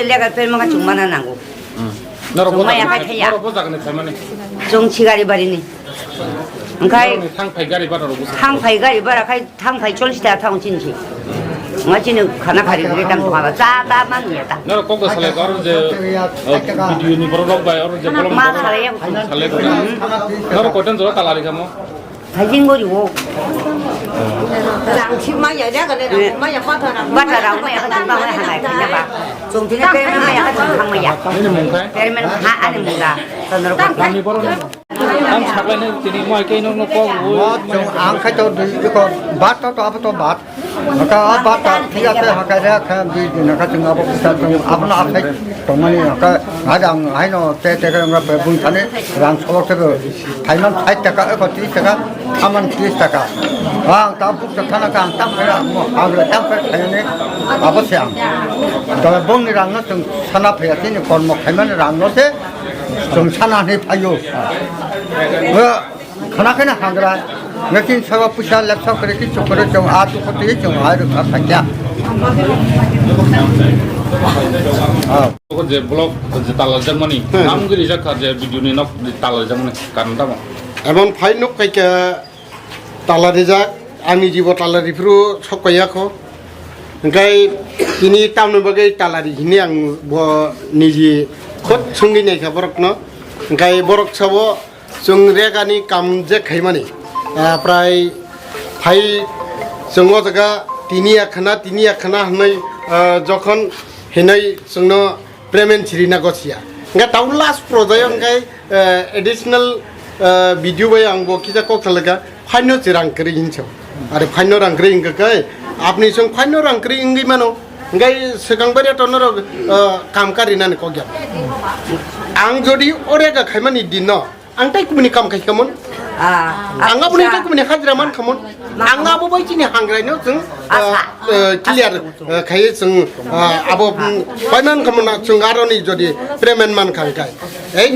내가 별명가 중만한 나고. 정말 약간 해야. 정치가리 버리니. 그러니까 탕파이가리 봐라. 탕파이 졸시다 타고 진지. 마치는 하나 가리고 일단 동아봐. 짜다만 이었다. 나로 꼭도 살래 가로 이제 비디오니 보러 가요. 이제 보러 마 살래요. 살래 거. 나로 거든 저 달라리가 뭐. 다진 거리고. 장치마야 내가 내가 마야 바타랑 바타랑 마야 같은 방에 하나 있나 봐. 좀 전에 빼면 마야 같은 방이야. 얘는 뭔가? 빼면 다 안에 뭔가. 손으로 남이 벌어. 남 차가는 되니 뭐 이렇게 놓고 안 가도 이거 바타도 아부터 바. 아까 바타 피아테 하카야 카 비디나 같은 거 보다 좀 아부나 앞에 동안이 아까 가장 아이노 때때가 뭐 분산에 랑 소속되고 타이만 타이다가 어디 있다가 타만 뒤에다가 아 다북도 타나가 땅배라 뭐 아그 땅배 타네 아버지야 더 봉이랑 좀 산업해야 되니 골목 하면은 놓세 좀 산안해 봐요 하나하나 하더라 몇긴 서가 부셔 랩서 그렇게 조금은 좀 아주 그때 좀 아주 갑자기야 그거 이제 블록 이제 달라 장만이 남들이 작가 이제 비디오니 nok 달라 장만이 간다 뭐 에번 파이녹 가이까 달라리자 아니 지보 달라리프로 속고야코 그러니까 이니 땀는 버게 달라리 이니 양뭐 니지 곧 승리네 가버럭노 그러니까 버럭 서버 정레가니 감제 가이마니 아 프라이 파이 정어다가 তিনিয়া খানা হনই যখন হেনই সংনো প্রেমেন ছিরিনা গছিয়া গা তাউ লাস্ট প্রজয় অঙ্গাই এডিশনাল ভিডিও বাই আং বকিজা কখালগা ফাইনো চিরাং করি হিনছো আরে ফাইনো রাং করি ইংগাই আপনি সং ফাইনো রাং করি ইংগি মানো গাই সেগাংবারে টনর কামকারি নানি কগিয়া আং যদি ওরেগা খাইমানি দিন আং তাই কুমিনি কাম খাইখামন angga punya itu punya hadraman kamu angga apa bayi ini hanggrainya seng clear kayak seng apa panen kamu nak sengaroni jadi preman man kangkai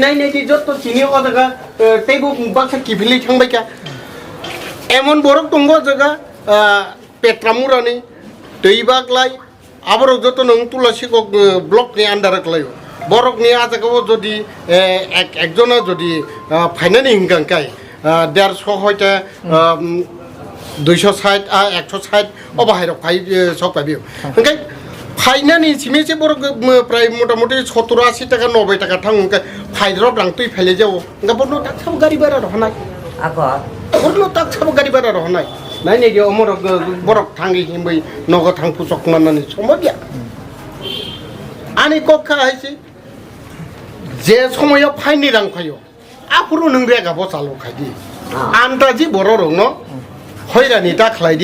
nai di jod tuh sini orang jaga tebu baksa kipili cang baca emon borok tunggu jaga petramurani teibak lay aborok jod tuh nung Tulashikhor blok ni andarak layu borok ni aja kau jadi ekjona jadi finance hingkangkai দেড়শো হয়তো 260 160 অবাহাইর ফাই সব পাবিও ওকে ফাইনানি সিমেছে বড় প্রায় মোটামুটি 70-80 টাকা 90 টাকা থাং ওকে ফাইরব রাং তুই ফেলে যাও ওকে বড় টাক সব গাড়ি ভাড়া রহনাই আগো বড় টাক সব গাড়ি ভাড়া রহনাই নাই নাই অমর বড় থাঙ্গি হিমবই নগ থাং পুচক মানানি সমদিয়া আনি কক্ষা আইছি যে সময় ফাইনি রাং ফাইও 앞으로 능래가 보살로 가디 안다지 뭐로롱노 허이라니 다 클라이디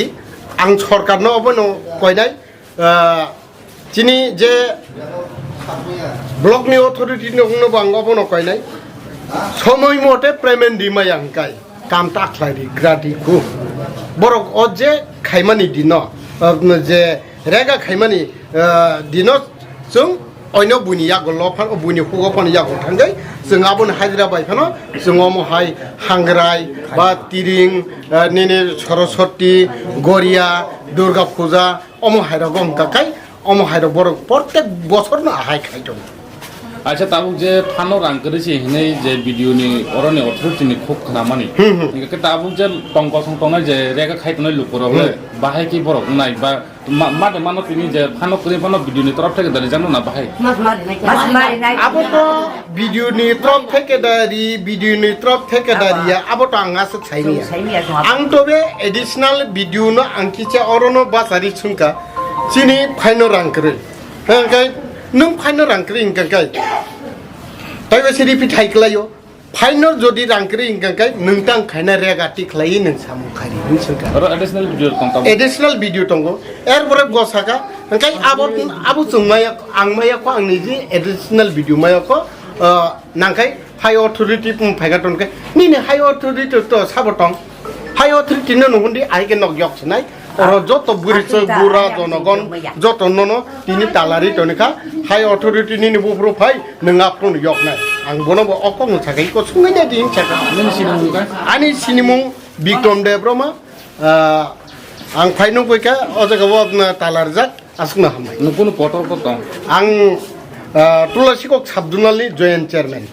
앙 सरकारनो 어버노 거이나이 지니 제 블록니 어토리티नो 홍노 방 어버노 거이나이 সময় মতে পেমেন্ট দিমাই আংকাই কাম তা ক্লাইদি গ্রাটি কু বড় অজে খাইমানি দিন যে রেগা খাইমানি দিন जों অন্য বুনি ইয়াগল ফান বুনি হুগো ফান ইয়াগল থাঙ্গাই जों आबन हाजिरा बायफानो जों अमहाय हांग्राय बा तिरिं नेने सरस्वती गरिया दुर्गा पूजा अमहायर गंकाकाय अमहायर बर प्रत्येक बছর ना आहाय खायदों আচ্ছা তাবু যে ফানো রাং করেছি হেনে যে ভিডিওনি অরনে অথরিটিনি খুব খানামানি ইনকে তাবু যে টংক সংটংনা যে রেগা খাইতনে লুকুরলে বাহাই কি বরক নাই বা মাদে মানো তিনি যে ফানো করে ফানো ভিডিওনি তরফ থেকে দাঁড়ি জানো না বাহাই মাছ মারি নাই আবো তো ভিডিওনি তরফ থেকে দাঁড়ি ভিডিওনি তরফ থেকে দাঁড়িয়া আবো তো আঙ্গাসে ছাইনিয়া আং তবে এডিশনাল ভিডিও ন আংকিছে অরনো বাসারি সুনকা চিনি ফাইনো রাং করে হ্যাঁ नों फाइनो रांक्रि इंकांकाय ताइबा सिरि पिथाइ क्लायो फाइनो जदि रांक्रि इंकांकाय नोंतां खायना रेगाति क्लायो नों सामु खारि नों संका एडिशनल भिडियो तंगो एरबरे गसाका ओंखाय आबो जोंमाया आंमाया को आंनि जि एडिशनल भिडियो माया को नांखाय हाई अथॉरिटी फाइगा तनखाय निने हाई अथॉरिटी तो साबतं हाई अथॉरिटी नो नहुंदि आइगे नग यक्सनाय যত বুড়িছে বুড়া জনগণ যত নন তিনি তালারি তনিকা হাই অথরিটি নি বুফ্রো ফাই নङा ফোন yok নাই আং বনবো অকং সাকাই ko sungainya di chaka ani sinimung bikrम debroma ang faino koika ojaga wo talarjak asuna hamai nukuno potol potong ang Tulashikhor Sabdunalni Joint Chairman.